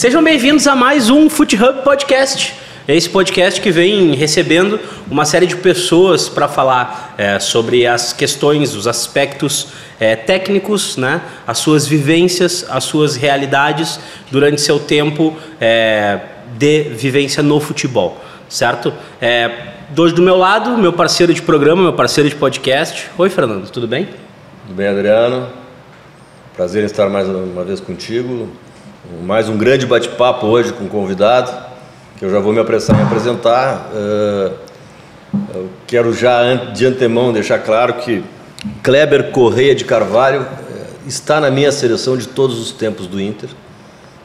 Sejam bem-vindos a mais um FootHub Podcast. Esse podcast que vem recebendo uma série de pessoas para falar sobre as questões, os aspectos técnicos, né? As suas vivências, as suas realidades durante seu tempo de vivência no futebol, certo? Hoje do meu lado, meu parceiro de programa, meu parceiro de podcast. Oi, Fernando, tudo bem? Tudo bem, Adriano? Prazer em estar mais uma vez contigo. Mais um grande bate-papo hoje com um convidado, que eu já vou me apressar em apresentar. Eu quero já de antemão deixar claro que Kleber Correia de Carvalho está na minha seleção de todos os tempos do Inter.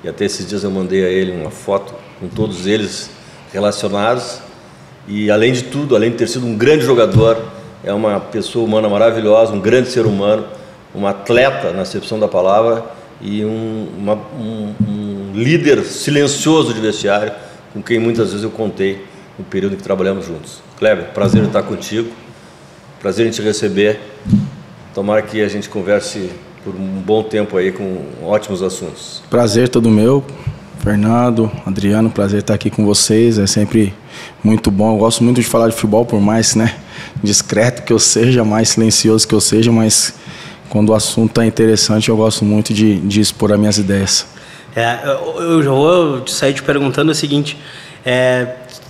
E até esses dias eu mandei a ele uma foto com todos eles relacionados. E além de tudo, além de ter sido um grande jogador, é uma pessoa humana maravilhosa, um grande ser humano, um atleta na acepção da palavra e um líder silencioso de vestiário, com quem muitas vezes eu contei no período em que trabalhamos juntos. Kleber, prazer em estar contigo, prazer em te receber. Tomara que a gente converse por um bom tempo aí com ótimos assuntos. Prazer todo meu, Fernando, Adriano, prazer estar aqui com vocês, é sempre muito bom. Eu gosto muito de falar de futebol, por mais discreto que eu seja, mais silencioso que eu seja, mas quando o assunto é interessante, eu gosto muito de expor as minhas ideias. Eu já vou sair te perguntando o seguinte,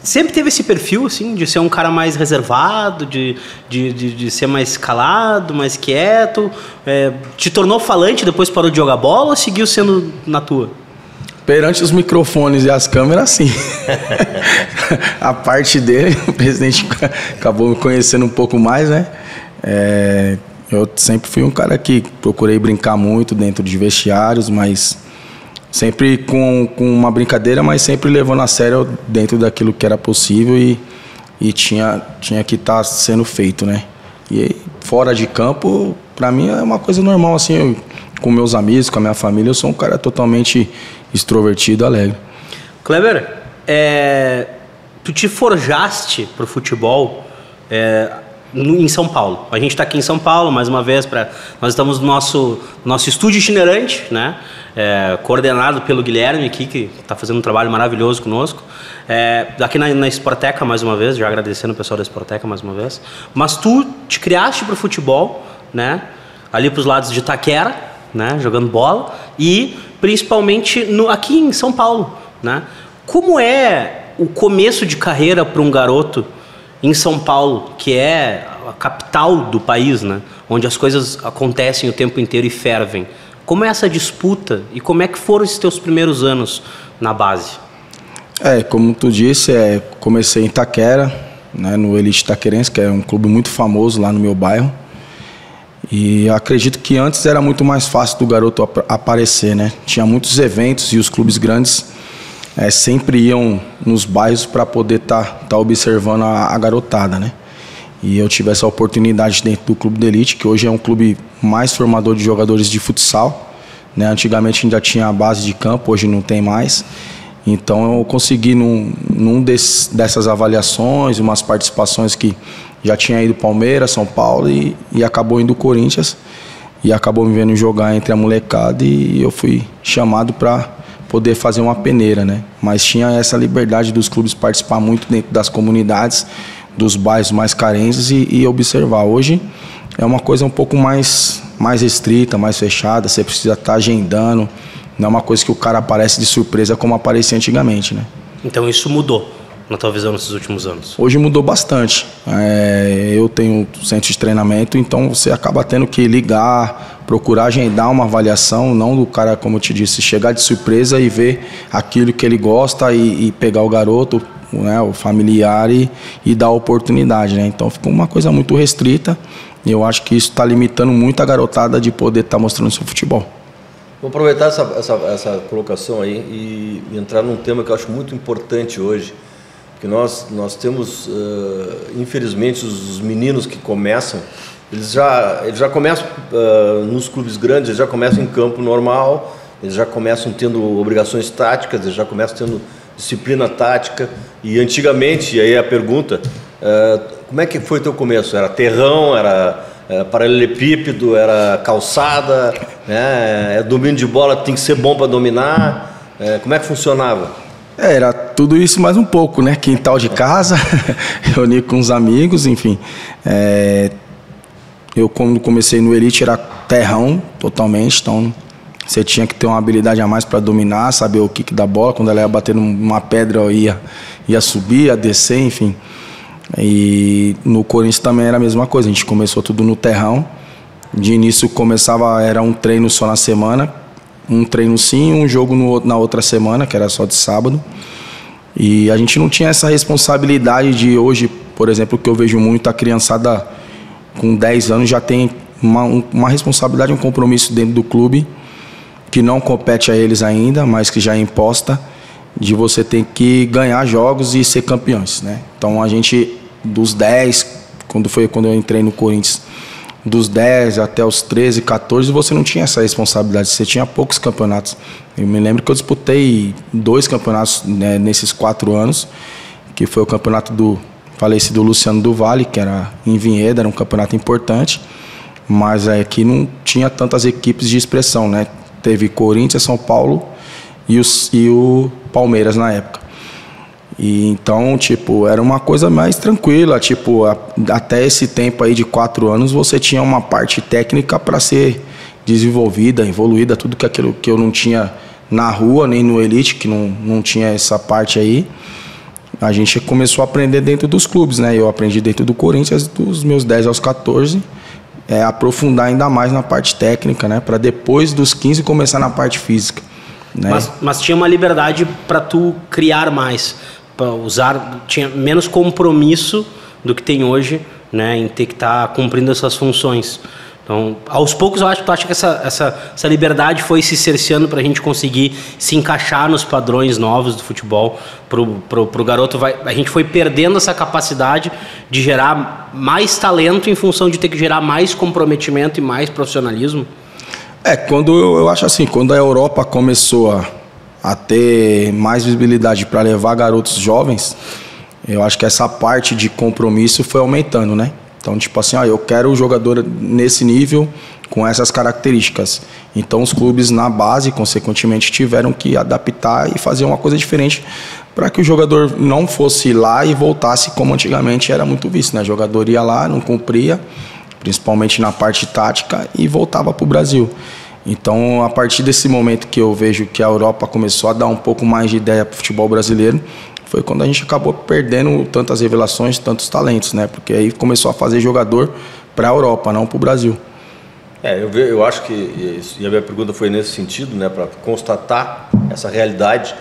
sempre teve esse perfil assim, de ser um cara mais reservado, de ser mais calado, mais quieto, te tornou falante, depois parou de jogar bola ou seguiu sendo na tua? Perante os microfones e as câmeras, sim. A parte dele, o presidente acabou me conhecendo um pouco mais, né? Eu sempre fui um cara que procurei brincar muito dentro de vestiários, mas sempre com uma brincadeira, mas sempre levando a sério dentro daquilo que era possível e tinha que estar sendo feito, né? E fora de campo, para mim é uma coisa normal, assim, com meus amigos, com a minha família, eu sou um cara totalmente extrovertido, alegre. Kleber, tu te forjaste pro futebol em São Paulo. A gente está aqui em São Paulo, mais uma vez, nós estamos no nosso estúdio itinerante, né? Coordenado pelo Guilherme aqui, que está fazendo um trabalho maravilhoso conosco. Aqui na Sporteca, mais uma vez, já agradecendo o pessoal da Sporteca mais uma vez. Mas tu te criaste para o futebol, né? Ali para os lados de Itaquera, né? Jogando bola, e principalmente aqui em São Paulo, né? Como é o começo de carreira para um garoto em São Paulo, que é a capital do país, né? Onde as coisas acontecem o tempo inteiro e fervem? Como é essa disputa e como é que foram esses teus primeiros anos na base? Como tu disse, comecei em Itaquera, né, no Elite Itaquerense, que é um clube muito famoso lá no meu bairro. E acredito que antes era muito mais fácil do garoto aparecer, né? Tinha muitos eventos e os clubes grandes sempre iam nos bairros para poder tá observando a garotada, né? E eu tive essa oportunidade dentro do Clube de Elite, que hoje é um clube mais formador de jogadores de futsal, né? Antigamente ainda tinha a base de campo, hoje não tem mais. Então eu consegui dessas avaliações, umas participações que já tinha ido Palmeiras, São Paulo e acabou indo Corinthians e acabou me vendo jogar entre a molecada e eu fui chamado para poder fazer uma peneira, né? Mas tinha essa liberdade dos clubes participar muito dentro das comunidades, dos bairros mais carentes e observar. Hoje é uma coisa um pouco mais restrita, mais fechada, você precisa estar agendando, não é uma coisa que o cara aparece de surpresa como aparecia antigamente, né? Então isso mudou na tua visão nesses últimos anos? Hoje mudou bastante. Eu tenho centro de treinamento, então você acaba tendo que ligar, procurar agendar uma avaliação, não do cara, como eu te disse, chegar de surpresa e ver aquilo que ele gosta e pegar o garoto, né, o familiar e dar a oportunidade, né? Então ficou uma coisa muito restrita e eu acho que isso está limitando muito a garotada de poder estar mostrando seu futebol. Vou aproveitar essa colocação aí e entrar num tema que eu acho muito importante hoje, que nós temos, infelizmente, os meninos que começam, eles já começam nos clubes grandes, eles já começam em campo normal, eles já começam tendo obrigações táticas, eles já começam tendo disciplina tática. E antigamente, e aí a pergunta, como é que foi teu começo? Era terrão, era paralelepípedo, era calçada, né? Domínio de bola tem que ser bom para dominar. Como é que funcionava? Era tudo isso mais um pouco, né? Quintal de casa, reunir com os amigos, enfim. Eu, quando comecei no Elite, era terrão totalmente, então você tinha que ter uma habilidade a mais para dominar, saber o kick da bola. Quando ela ia bater numa pedra, eu ia subir, ia descer, enfim. E no Corinthians também era a mesma coisa, a gente começou tudo no terrão. De início era um treino só na semana, um treino sim, um jogo na outra semana, que era só de sábado. E a gente não tinha essa responsabilidade de hoje, por exemplo, que eu vejo muito, a criançada com 10 anos já tem uma responsabilidade, um compromisso dentro do clube, que não compete a eles ainda, mas que já é imposta, de você ter que ganhar jogos e ser campeões, né? Então a gente, dos 10, quando eu entrei no Corinthians, dos 10 até os 13, 14, você não tinha essa responsabilidade, você tinha poucos campeonatos. Eu me lembro que eu disputei 2 campeonatos, né, nesses 4 anos, que foi o campeonato do falecido Luciano do Vale, que era em Vinhedo, era um campeonato importante, mas aqui não tinha tantas equipes de expressão, né? Teve Corinthians, São Paulo e o Palmeiras na época. E então, tipo, era uma coisa mais tranquila, tipo, até esse tempo aí de 4 anos você tinha uma parte técnica para ser desenvolvida, evoluída, tudo aquilo que eu não tinha na rua, nem no Elite, que não tinha essa parte aí. A gente começou a aprender dentro dos clubes, né? Eu aprendi dentro do Corinthians dos meus 10 aos 14, aprofundar ainda mais na parte técnica, né? Para depois dos 15 começar na parte física, né? Mas tinha uma liberdade para tu criar mais, para usar, tinha menos compromisso do que tem hoje, né? Em ter que estar cumprindo essas funções. Então, aos poucos, eu acho que tu acha que essa liberdade foi se cerceando para a gente conseguir se encaixar nos padrões novos do futebol. Pro garoto, a gente foi perdendo essa capacidade de gerar mais talento em função de ter que gerar mais comprometimento e mais profissionalismo? Quando eu acho assim, quando a Europa começou a ter mais visibilidade para levar garotos jovens, eu acho que essa parte de compromisso foi aumentando, né? Então, tipo assim, eu quero o jogador nesse nível, com essas características. Então, os clubes na base, consequentemente, tiveram que adaptar e fazer uma coisa diferente para que o jogador não fosse lá e voltasse como antigamente era muito visto, né? O jogador ia lá, não cumpria, principalmente na parte tática, e voltava para o Brasil. Então, a partir desse momento que eu vejo que a Europa começou a dar um pouco mais de ideia para o futebol brasileiro, foi quando a gente acabou perdendo tantas revelações, tantos talentos, né? Porque aí começou a fazer jogador para a Europa, não para o Brasil. Eu acho que, e a minha pergunta foi nesse sentido, né? Para constatar essa realidade,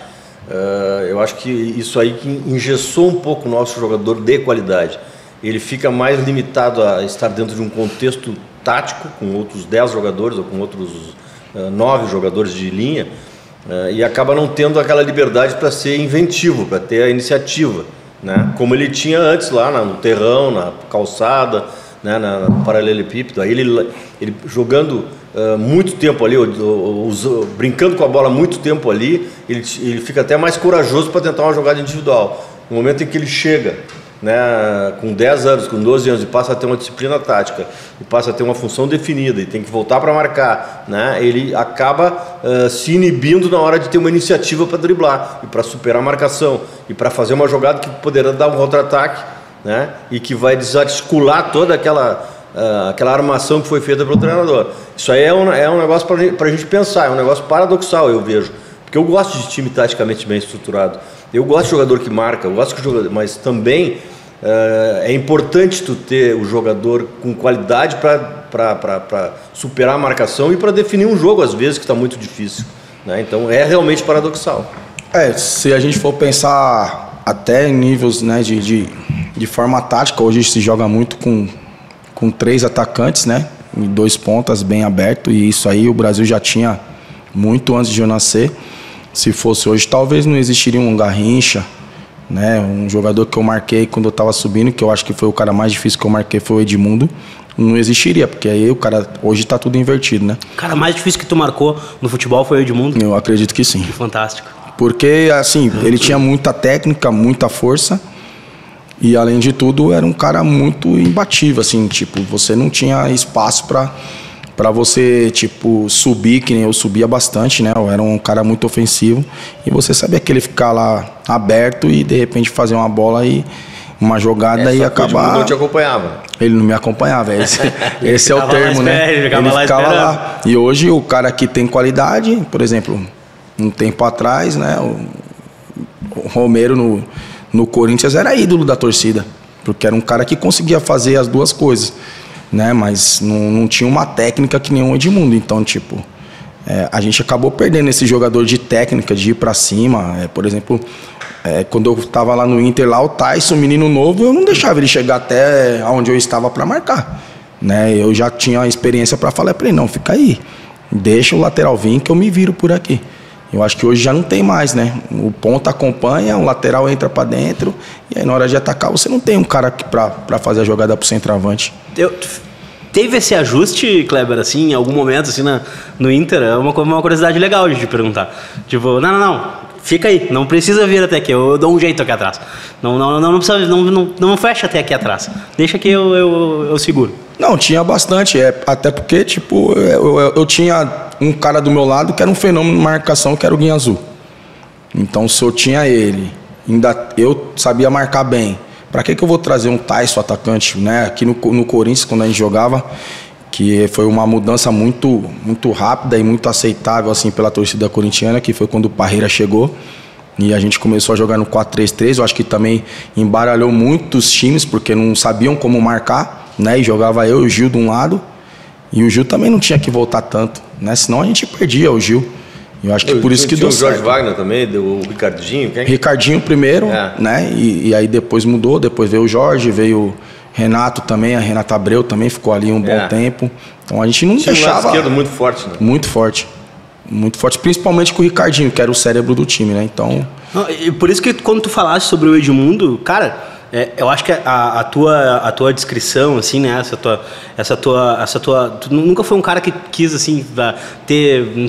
eu acho que isso aí que engessou um pouco o nosso jogador de qualidade. Ele fica mais limitado a estar dentro de um contexto tático, com outros 10 jogadores ou com outros 9 jogadores de linha, e acaba não tendo aquela liberdade para ser inventivo, para ter a iniciativa, né? Como ele tinha antes lá no terrão, na calçada, né? No paralelepípedo. Aí ele jogando muito tempo ali, brincando com a bola muito tempo ali, ele fica até mais corajoso para tentar uma jogada individual. No momento em que ele chega, né, com 10 anos, com 12 anos, e passa a ter uma disciplina tática, e passa a ter uma função definida, e tem que voltar para marcar, né, ele acaba se inibindo na hora de ter uma iniciativa para driblar, e para superar a marcação, e para fazer uma jogada que poderá dar um contra-ataque, né, e que vai desarticular toda aquela armação que foi feita pelo treinador. Isso aí é um negócio para a gente pensar, é um negócio paradoxal, eu vejo, porque eu gosto de time taticamente bem estruturado. Eu gosto de jogador que marca, eu gosto de jogador, mas também é importante tu ter o jogador com qualidade para superar a marcação e para definir um jogo, às vezes, que está muito difícil, né? Então é realmente paradoxal. Se a gente for pensar até em níveis, né, de forma tática, hoje se joga muito com 3 atacantes, né, e 2 pontas bem abertos, e isso aí o Brasil já tinha muito antes de eu nascer. Se fosse hoje, talvez não existiria um Garrincha, né? Um jogador que eu marquei quando eu estava subindo, que eu acho que foi o cara mais difícil que eu marquei, foi o Edmundo. Não existiria, porque aí o cara, hoje está tudo invertido, né? O cara mais difícil que tu marcou no futebol foi o Edmundo? Eu acredito que sim. Que fantástico. Porque, assim, ele tinha muita técnica, muita força, e além de tudo, era um cara muito imbatível, assim, tipo, você não tinha espaço para Pra você, tipo, subir, que nem eu subia bastante, né? Eu era um cara muito ofensivo. E você sabia que ele ficar lá aberto e, de repente, fazer uma bola e uma jogada e acabar... Ele não te acompanhava. Ele não me acompanhava. Esse é o termo, né? Ele ficava lá. E hoje, o cara que tem qualidade, por exemplo, um tempo atrás, né? O Romero no Corinthians era ídolo da torcida. Porque era um cara que conseguia fazer as duas coisas, né? Mas não tinha uma técnica que nem o Edmundo. Então, tipo, a gente acabou perdendo esse jogador de técnica, de ir pra cima. Por exemplo, quando eu tava lá no Inter, lá o Tyson, menino novo, eu não deixava ele chegar até onde eu estava para marcar, né? Eu já tinha a experiência para falar para ele, não, fica aí, deixa o lateral vir que eu me viro por aqui. Eu acho que hoje já não tem mais, né? O ponta acompanha, o lateral entra para dentro e aí na hora de atacar você não tem um cara para fazer a jogada pro centroavante. Teve esse ajuste, Kleber, assim, em algum momento, assim, no Inter? É uma curiosidade legal de te perguntar. Tipo, não, fica aí, não precisa vir até aqui, eu dou um jeito aqui atrás. Não precisa, não fecha até aqui atrás. Deixa que eu seguro. Não, tinha bastante, até porque, tipo, eu tinha um cara do meu lado que era um fenômeno de marcação, que era o Guinha Azul. Então, se eu tinha ele, eu sabia marcar bem. Pra que eu vou trazer um Tyson atacante, né? Aqui no Corinthians, quando a gente jogava, que foi uma mudança muito, muito rápida e muito aceitável, assim, pela torcida corintiana, que foi quando o Parreira chegou. E a gente começou a jogar no 4-3-3. Eu acho que também embaralhou muitos times, porque não sabiam como marcar, né? E jogava eu e o Gil de um lado. E o Gil também não tinha que voltar tanto, né? Senão a gente perdia o Gil. Eu acho que por isso que deu certo. O Jorge Wagner também, o Ricardinho. Quem? Ricardinho primeiro, né? E aí depois mudou, depois veio o Jorge, veio o Renato também, a Renata Abreu também ficou ali um bom tempo. Então a gente não deixava... lado esquerdo muito forte, né? Muito forte. Muito forte, principalmente com o Ricardinho, que era o cérebro do time, né? Então... E por isso que quando tu falaste sobre o Edmundo, cara... eu acho que a tua descrição, assim, né? Essa tua... Tu nunca foi um cara que quis, assim,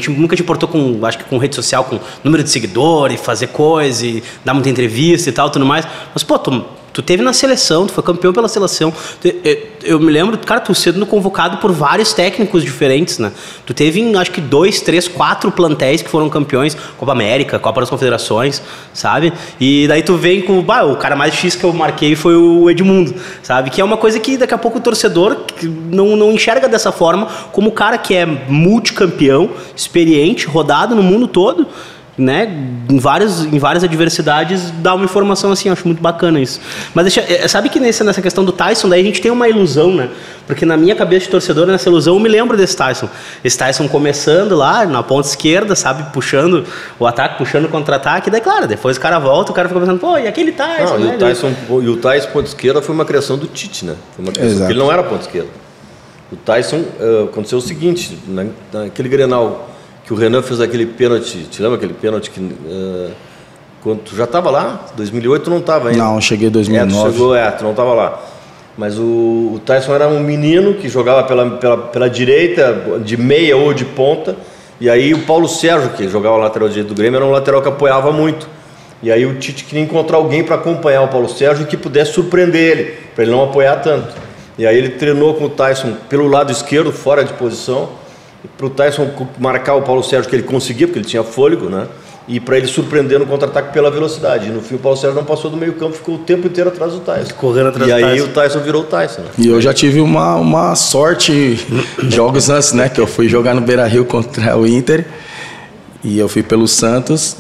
nunca te importou com, acho que com rede social, com número de seguidores, fazer coisa, e dar muita entrevista e tal, tudo mais. Mas, pô, tu teve na seleção, tu foi campeão pela seleção. Eu me lembro, cara, tu sendo convocado por vários técnicos diferentes, né? Tu teve, acho que 2, 3, 4 plantéis que foram campeões, Copa América, Copa das Confederações, sabe? E daí tu vem com, o cara mais X que eu marquei foi o Edmundo, sabe? Que é uma coisa que daqui a pouco o torcedor não enxerga dessa forma, como o cara que é multicampeão, experiente, rodado no mundo todo, né, em várias adversidades, dá uma informação assim, eu acho muito bacana isso. Mas sabe que nessa questão do Tyson, daí a gente tem uma ilusão, né? Porque na minha cabeça de torcedor, nessa ilusão, eu me lembro desse Tyson. Esse Tyson começando lá, na ponta esquerda, sabe, puxando o ataque, puxando o contra-ataque, daí claro, depois o cara volta, o cara fica pensando, pô, e aquele Tyson, né? E o Tyson ponta esquerda foi uma criação do Tite, né? Foi uma criação, porque ele não era ponta esquerda. O Tyson, aconteceu o seguinte, naquele Grenal, que o Renan fez aquele pênalti, te lembra aquele pênalti que quando tu já estava lá? 2008 tu não estava ainda? Não, cheguei em 2009. Tu não estava lá. Mas o Tyson era um menino que jogava pela direita, de meia ou de ponta, e aí o Paulo Sérgio, que jogava lateral direito do Grêmio, era um lateral que apoiava muito. E aí o Tite queria encontrar alguém para acompanhar o Paulo Sérgio que pudesse surpreender ele, para ele não apoiar tanto. E aí ele treinou com o Tyson pelo lado esquerdo, fora de posição, para o Tyson marcar o Paulo Sérgio, que ele conseguia, porque ele tinha fôlego, né? E para ele surpreender no contra-ataque pela velocidade. E no fim o Paulo Sérgio não passou do meio campo, ficou o tempo inteiro atrás do Tyson. Correndo atrás do Tyson. E aí o Tyson virou o Tyson, né? E eu já tive uma sorte, jogos antes, né? Que eu fui jogar no Beira-Rio contra o Inter, e eu fui pelo Santos,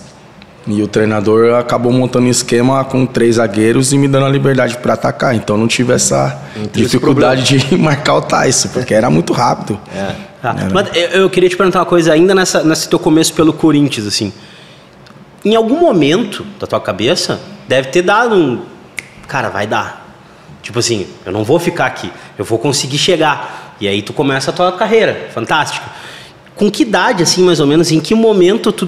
e o treinador acabou montando um esquema com 3 zagueiros e me dando a liberdade para atacar. Então não tive essa dificuldade de marcar o Tyson, porque era muito rápido. Mas eu queria te perguntar uma coisa, ainda nesse teu começo pelo Corinthians, assim. Em algum momento da tua cabeça, deve ter dado um... Cara, vai dar. Tipo assim, eu não vou ficar aqui, eu vou conseguir chegar. E aí tu começa a tua carreira, fantástica. Com que idade, assim, mais ou menos, em que momento tu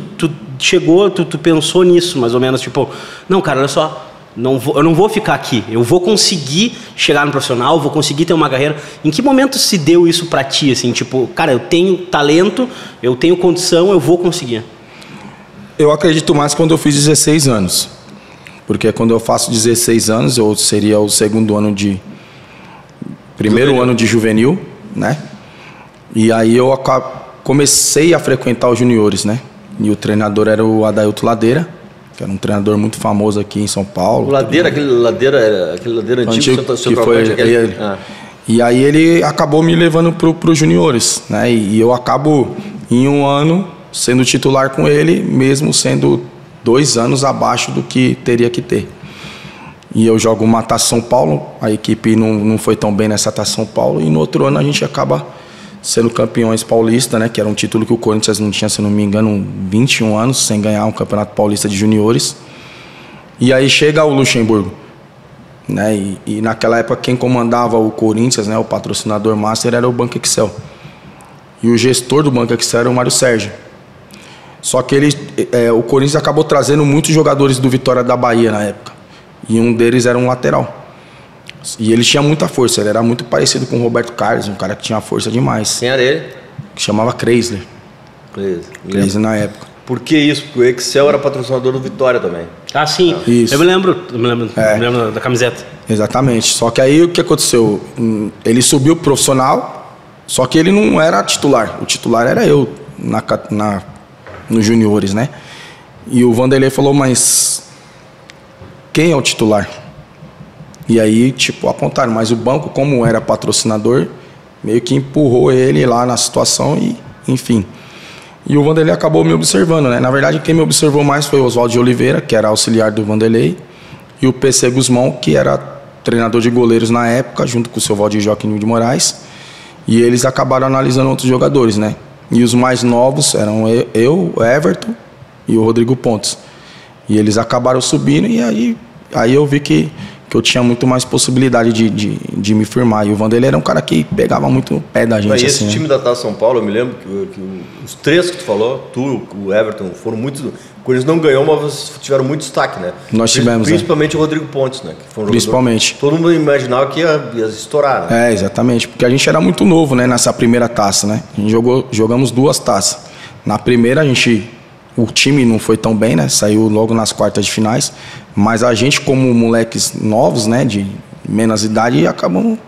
chegou, tu pensou nisso, mais ou menos, tipo, não, cara, olha só, eu não vou ficar aqui, eu vou conseguir chegar no profissional, vou conseguir ter uma carreira. Em que momento se deu isso pra ti, assim, tipo, cara, eu tenho talento, eu tenho condição, eu vou conseguir? Eu acredito mais quando eu fiz 16 anos, porque quando eu faço 16 anos, eu seria o segundo ano primeiro ano de juvenil, né? E aí eu comecei a frequentar os juniores, né? E o treinador era o Adailto Ladeira, que era um treinador muito famoso aqui em São Paulo. O Ladeira, aquele ladeira antigo que foi ele. E aí ele acabou me levando para os juniores, né? E eu acabo em um ano sendo titular com ele, mesmo sendo 2 anos abaixo do que teria que ter. E eu jogo uma Taça São Paulo, a equipe não foi tão bem nessa Taça São Paulo, e no outro ano a gente acaba sendo campeões paulistas, né? Que era um título que o Corinthians não tinha, se não me engano, 21 anos sem ganhar um campeonato paulista de juniores. E aí chega o Luxemburgo, né? E naquela época quem comandava o Corinthians, né? O patrocinador master era o Banco Excel. E o gestor do Banco Excel era o Mário Sérgio. Só que o Corinthians acabou trazendo muitos jogadores do Vitória da Bahia na época. E um deles era um lateral. E ele tinha muita força, ele era muito parecido com o Roberto Carlos, um cara que tinha força demais. Quem era ele? Que chamava Kreisler. Kreisler na época. Por que isso? Porque o Excel era patrocinador do Vitória também. Ah, sim. Isso. Eu me lembro da camiseta. Exatamente. Só que aí o que aconteceu? Ele subiu pro profissional, só que ele não era titular. O titular era eu nos juniores, né? E o Vanderlei falou, mas quem é o titular? E aí, tipo, apontaram. Mas o banco, como era patrocinador, meio que empurrou ele lá na situação e, enfim. E o Vanderlei acabou me observando, né? Na verdade, quem me observou mais foi o Oswaldo de Oliveira, que era auxiliar do Vanderlei, e o PC Guzmão, que era treinador de goleiros na época, junto com o seu Valdir Joaquim de Moraes. E eles acabaram analisando outros jogadores, né? E os mais novos eram eu, o Everton e o Rodrigo Pontes. E eles acabaram subindo e aí eu vi que eu tinha muito mais possibilidade de me firmar. E o Vanderlei era um cara que pegava muito no pé da gente. Mas assim, esse time da Taça São Paulo, eu me lembro que os 3 que tu falou, tu, o Everton, foram muito... O Corinthians não ganhou, mas tiveram muito destaque, né? Nós tivemos, principalmente o Rodrigo Pontes, né? Que foi um principalmente. Todo mundo imaginava que ia estourar, né? É, exatamente. Porque a gente era muito novo, né? Nessa primeira taça, né? A gente jogamos 2 taças. Na primeira, o time não foi tão bem, né? Saiu logo nas quartas de finais. Mas a gente, como moleques novos, né? De menos idade, acabamos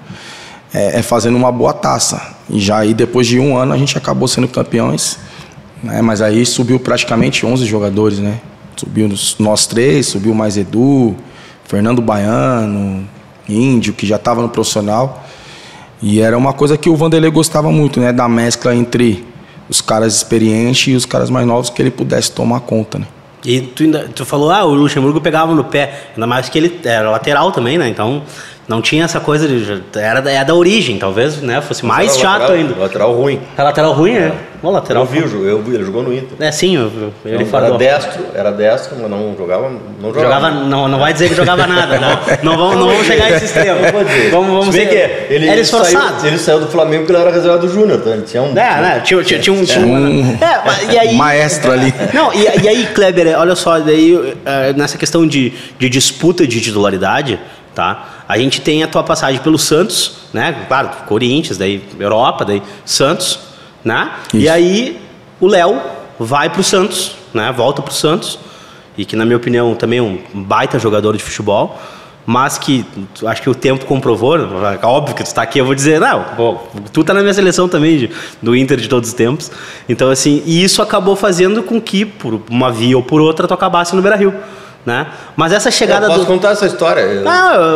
fazendo uma boa taça. E já aí, depois de 1 ano, a gente acabou sendo campeões. Né? Mas aí subiu praticamente 11 jogadores, né? Subiu nós 3, subiu mais Edu, Fernando Baiano, Índio, que já estava no profissional. E era uma coisa que o Vanderlei gostava muito, né? Da mescla entre os caras experientes e os caras mais novos, que ele pudesse tomar conta, né? E tu falou, o Luxemburgo pegava no pé, ainda mais que ele era lateral também, né? Então não tinha essa coisa era da origem, talvez, né? Fosse mais chato lateral, ainda. Lateral ruim. É lateral ruim, né? O lateral. Eu vi, ele jogou no Inter. É, sim, ele falou. Era destro, mas não jogava. Não vai dizer que jogava nada, não vamos chegar a esse extremo. Vamos dizer que ele era esforçado. Ele saiu do Flamengo porque ele era reserva do Júnior, tá? Ele tinha um. Tinha e aí, maestro ali. Não, e aí, Kleber, olha só, daí, nessa questão de disputa de titularidade, tá? A gente tem a tua passagem pelo Santos, né? Claro, Corinthians, daí Europa, daí Santos, né? Isso. E aí o Léo vai pro Santos, né? Volta pro Santos, e que na minha opinião também é um baita jogador de futebol, mas que acho que o tempo comprovou, óbvio que tu está aqui, eu vou dizer, tu tá na minha seleção também do Inter de todos os tempos. Então assim, e isso acabou fazendo com que por uma via ou por outra tu acabasse no Beira-Rio. Né? Mas essa chegada posso contar essa história?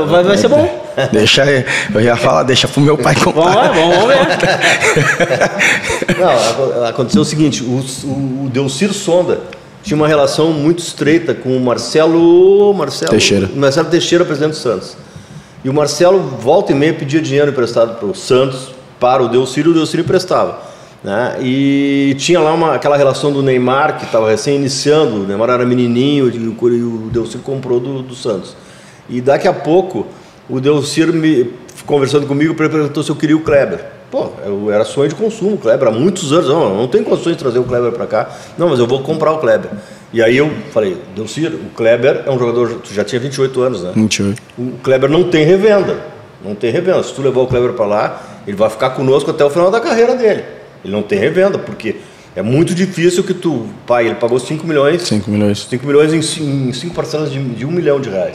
Vai ser bom. Deixa aí, eu ia falar, deixa pro meu pai contar. Vamos ver. Não, aconteceu o seguinte, o Delcir Sonda tinha uma relação muito estreita com o Marcelo Teixeira, presidente do Santos. E o Marcelo, volta e meia, pedia dinheiro emprestado para o Santos, para o Delcir, e o Delcir emprestava. Né? E tinha lá aquela relação do Neymar, que estava recém iniciando, o Neymar era menininho e o Delcir comprou do Santos. E daqui a pouco o Delcir, conversando comigo, perguntou se eu queria o Kleber. Era sonho de consumo, o Kleber, há muitos anos, não tem condições de trazer o Kleber para cá, não, mas eu vou comprar o Kleber. E aí eu falei, Delcir, o Kleber é um jogador, tu já tinha 28 anos, né? 28. O Kleber não tem revenda, se tu levar o Kleber para lá, ele vai ficar conosco até o final da carreira dele. Ele não tem revenda, porque é muito difícil que ele pagou 5 milhões. 5 milhões em 5 parcelas de R$1 milhão. E ele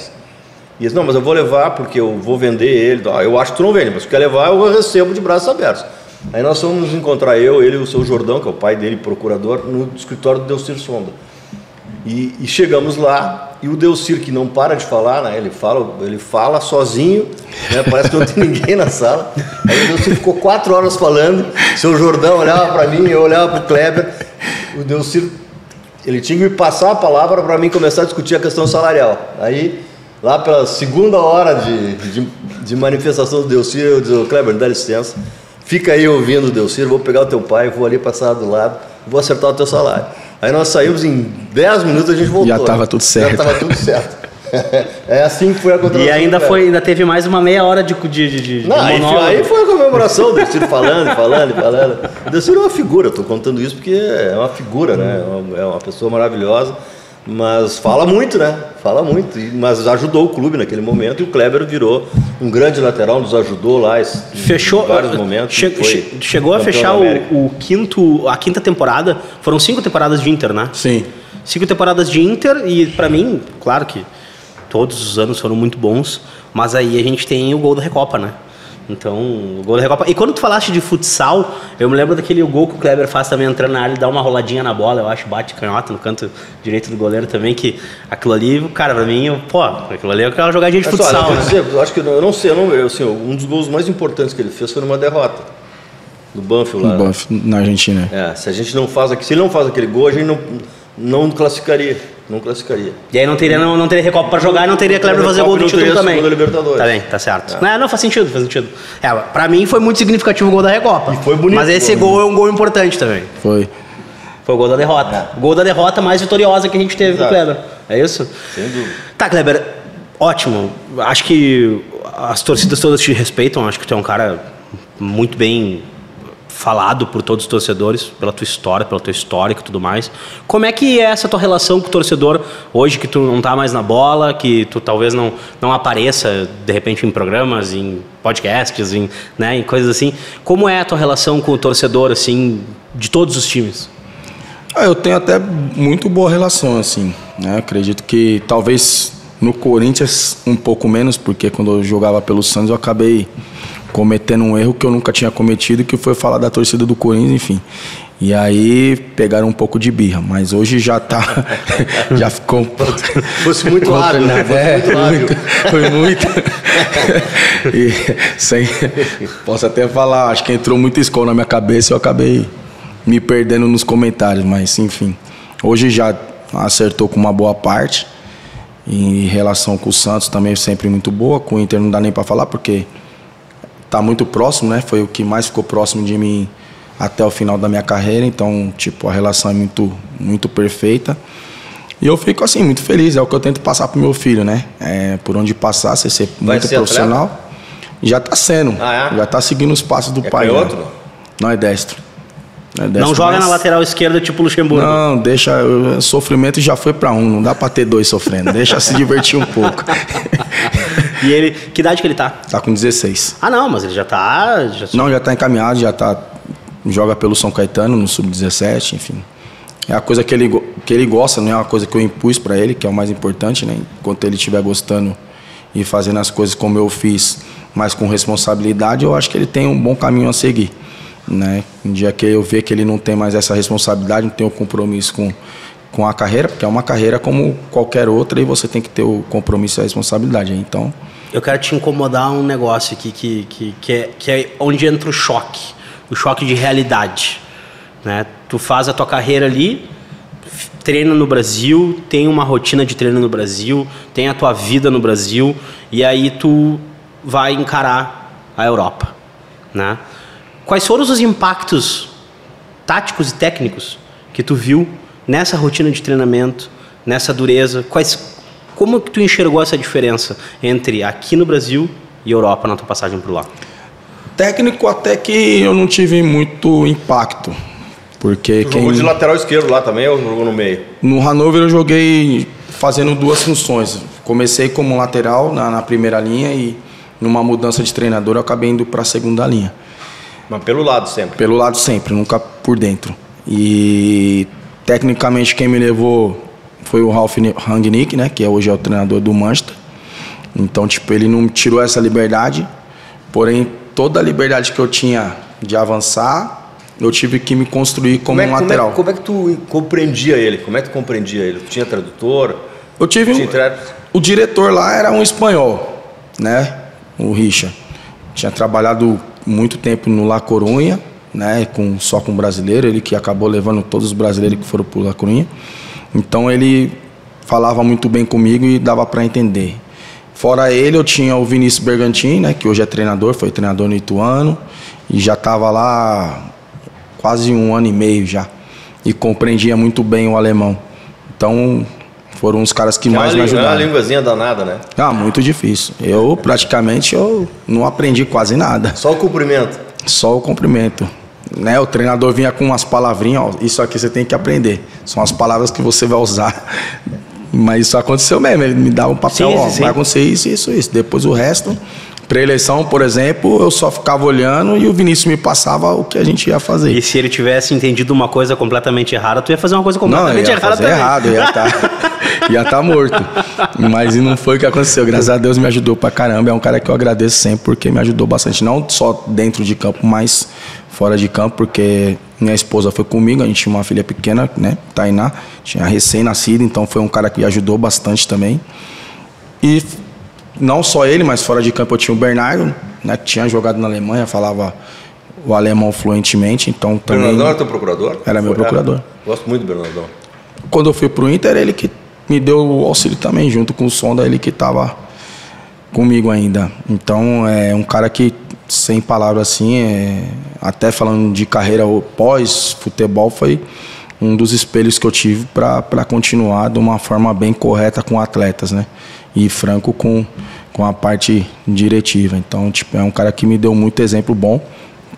disse, não, mas eu vou levar porque eu vou vender ele. Eu acho que tu não vende, mas se tu quer levar, eu recebo de braços abertos. Aí nós fomos nos encontrar, ele e o seu Jordão, que é o pai dele, procurador, no escritório do Delcir Sonda. E chegamos lá, e o Delcir, que não para de falar, né? Ele fala sozinho, né? Parece que não tem ninguém na sala. Aí o Delcir ficou 4 horas falando, o seu Jordão olhava para mim, eu olhava para o Kleber. O Delcir, ele tinha que me passar a palavra para mim começar a discutir a questão salarial. Aí, lá pela segunda hora de manifestação do Delcir, eu disse, Kleber, dá licença, fica aí ouvindo o Delcir, vou pegar o teu pai, vou ali passar do lado, vou acertar o teu salário. Aí nós saímos, em 10 minutos a gente voltou. Já estava tudo certo. Já estava tudo certo. É assim que foi a contratação. E ainda teve mais uma meia hora de não, aí foi a comemoração, o Delcir falando. O Delcir é uma figura, estou contando isso porque é uma figura, né? É uma pessoa maravilhosa, mas fala muito, né? Mas ajudou o clube naquele momento, e o Kleber virou um grande lateral, nos ajudou lá em vários momentos. Chegou a fechar a quinta temporada. Foram 5 temporadas de Inter, né? Sim. 5 temporadas de Inter, e para mim, claro que todos os anos foram muito bons, mas aí a gente tem o gol da Recopa, né? Então, o gol da Recopa. E quando tu falaste de futsal, eu me lembro daquele gol que o Kleber faz também entrando na área e dá uma roladinha na bola, eu acho, bate canhota no canto direito do goleiro também, que aquilo ali, cara, pra mim, aquilo ali é aquela jogadinha de futsal, né? Eu acho que, eu não sei, assim, um dos gols mais importantes que ele fez foi numa derrota, do Banfield lá. No Banfield, na Argentina. Se ele não faz aquele gol, a gente não classificaria. Não classificaria. E aí não teria Recopa pra jogar e não teria Kleber fazer gol do título também. Libertadores. Tá bem, tá certo. Não, faz sentido. Pra mim foi muito significativo o gol da Recopa. E foi bonito. Mas esse gol é um gol importante também. Foi o gol da derrota. O gol da derrota mais vitoriosa que a gente teve com o Kleber. É isso? Sem dúvida. Tá, Kleber, ótimo. Acho que as torcidas todas te respeitam. Acho que tu é um cara muito bem falado por todos os torcedores, pela tua história, pelo teu histórico e tudo mais. Como é que é essa tua relação com o torcedor hoje, que tu não tá mais na bola, que tu talvez não apareça de repente em programas, em podcasts, em coisas assim? Como é a tua relação com o torcedor, assim, de todos os times? Eu tenho até muito boa relação, assim, né? Acredito que talvez no Corinthians um pouco menos, porque quando eu jogava pelo Santos eu acabei cometendo um erro que eu nunca tinha cometido, que foi falar da torcida do Corinthians, enfim. E aí pegaram um pouco de birra, mas hoje já tá, já ficou... Fosse muito hábil, né? Foi muito. Posso até falar, acho que entrou muita escola na minha cabeça e eu acabei me perdendo nos comentários, mas enfim. Hoje já acertou com uma boa parte. Em relação com o Santos também sempre muito boa, com o Inter não dá nem para falar, porque tá muito próximo, né? Foi o que mais ficou próximo de mim até o final da minha carreira, então, tipo, a relação é muito, muito perfeita. E eu fico, assim, muito feliz, é o que eu tento passar pro meu filho, né? Por onde passar, você ser muito profissional. Atleta? Já tá sendo, já tá seguindo os passos do pai. É outro? Não, é destro. Não joga na lateral esquerda tipo Luxemburgo. Não, deixa, o sofrimento já foi para um, não dá para ter 2 sofrendo, deixa se divertir um pouco. E ele, que idade que ele tá? Tá com 16. Não, mas ele já tá... Não, já tá encaminhado, joga pelo São Caetano no Sub-17, enfim. É a coisa que ele gosta, não é uma coisa que eu impus para ele, que é o mais importante, né? Enquanto ele estiver gostando e fazendo as coisas como eu fiz, mas com responsabilidade, eu acho que ele tem um bom caminho a seguir, né? Um dia que eu ver que ele não tem mais essa responsabilidade, não tem o compromisso com a carreira, porque é uma carreira como qualquer outra e você tem que ter o compromisso e a responsabilidade. Então, eu quero te incomodar um negócio aqui que é onde entra o choque de realidade, né? Tu faz a tua carreira ali, treina no Brasil, tem uma rotina de treino no Brasil, tem a tua vida no Brasil, e aí tu vai encarar a Europa, né? Quais foram os impactos táticos e técnicos que tu viu nessa rotina de treinamento, nessa dureza? Como que tu enxergou essa diferença entre aqui no Brasil e Europa na tua passagem por lá? Técnico até que eu não tive muito impacto, porque tu jogou de lateral esquerdo lá também ou jogou no meio? No Hannover eu joguei fazendo 2 funções. Comecei como lateral na primeira linha e numa mudança de treinador eu acabei indo para a segunda linha. Mas pelo lado sempre? Pelo lado sempre, nunca por dentro. E tecnicamente quem me levou foi o Ralf Rangnick, né, que hoje é o treinador do Manchester. Então, tipo, ele não tirou essa liberdade, porém toda a liberdade que eu tinha de avançar, eu tive que me construir como um lateral. Como é que tu compreendia ele? Como é que tu compreendia ele? Tu tinha tradutor? Eu tive o diretor lá era um espanhol, né? O Richard. Tinha trabalhado muito tempo no La Coruña, né? Só com brasileiro, ele que acabou levando todos os brasileiros que foram para La Coruña. Então ele falava muito bem comigo e dava para entender. Fora ele, eu tinha o Vinícius Bergantin, né? Que hoje é treinador, foi treinador no Ituano e já estava lá quase 1 ano e meio já, e compreendia muito bem o alemão. Então, foram os caras que mais me ajudaram. É uma linguazinha danada, né? Muito difícil. Praticamente, não aprendi quase nada. Só o cumprimento? Só o cumprimento. Né? O treinador vinha com umas palavrinhas, ó, isso aqui você tem que aprender. São as palavras que você vai usar. Mas isso aconteceu mesmo, ele me dava um papel, sim. Vai acontecer isso. Depois o resto... Pré-eleição, por exemplo, eu só ficava olhando e o Vinícius me passava o que a gente ia fazer. E se ele tivesse entendido uma coisa completamente errada, tu ia fazer uma coisa completamente errada também. Errado, ia estar morto. Mas não foi o que aconteceu. Graças a Deus me ajudou pra caramba. É um cara que eu agradeço sempre porque me ajudou bastante. Não só dentro de campo, mas fora de campo, porque minha esposa foi comigo. A gente tinha uma filha pequena, né? Tainá, tinha recém-nascido, então foi um cara que ajudou bastante também. E não só ele, mas fora de campo eu tinha o Bernardo, né, que tinha jogado na Alemanha, falava o alemão fluentemente, então também... Bernardão era teu procurador? Era meu procurador. Gosto muito do Bernardão. Quando eu fui pro Inter, ele que me deu o auxílio também, junto com o Sonda, ele que estava comigo ainda. Então, é um cara que, sem palavras assim, até falando de carreira pós-futebol, foi um dos espelhos que eu tive para continuar de uma forma bem correta com atletas, né? E franco com a parte diretiva. Então, tipo, é um cara que me deu muito exemplo bom,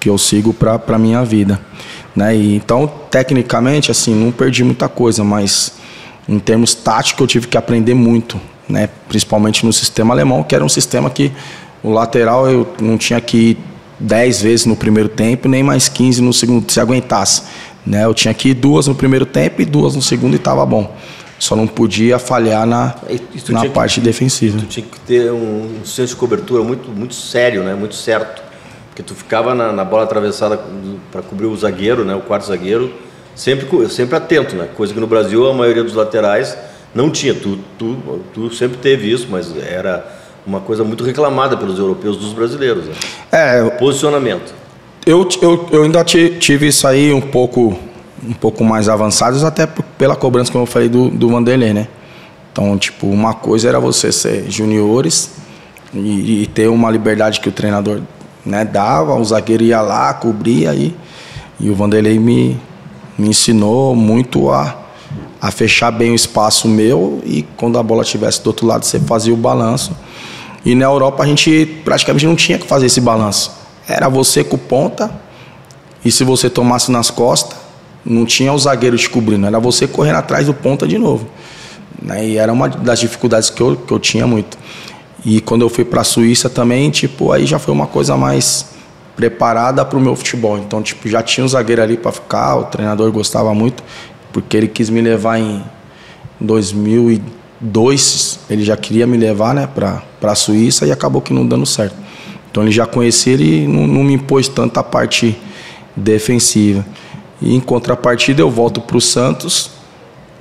que eu sigo para minha vida, né? E, então, tecnicamente, assim, não perdi muita coisa, mas em termos táticos eu tive que aprender muito, né? Principalmente no sistema alemão, que era um sistema que o lateral eu não tinha que ir 10 vezes no primeiro tempo, nem mais 15 no segundo, se aguentasse, né? Eu tinha que ir 2 no primeiro tempo e 2 no segundo e estava bom. Só não podia falhar na parte defensiva. Tu tinha que ter um senso de cobertura muito sério, né? Muito certo. Porque tu ficava na bola atravessada para cobrir o zagueiro, né? O quarto zagueiro, sempre atento, né? Coisa que no Brasil a maioria dos laterais não tinha. Tu sempre teve isso, mas era uma coisa muito reclamada pelos europeus dos brasileiros, né? Posicionamento. Eu ainda tive isso aí um pouco mais avançados, até pela cobrança, como eu falei, do Vanderlei, né? Então, tipo, uma coisa era você ser juniores e ter uma liberdade que o treinador, né, dava, o zagueiro ia lá, cobria aí, e o Vanderlei me ensinou muito a fechar bem o espaço meu, e quando a bola estivesse do outro lado, você fazia o balanço. E na Europa a gente praticamente não tinha que fazer esse balanço. Era você com ponta, e se você tomasse nas costas, não tinha o zagueiro te cobrindo, era você correndo atrás do ponta de novo, né? E era uma das dificuldades que eu tinha muito. E quando eu fui para a Suíça também, tipo, aí já foi uma coisa mais preparada para o meu futebol. Então, tipo, já tinha um zagueiro ali para ficar, o treinador gostava muito, porque ele quis me levar em 2002, ele já queria me levar, né, para a Suíça, e acabou que não dando certo. Então ele já conhecia, ele não me impôs tanto a parte defensiva. E em contrapartida eu volto para o Santos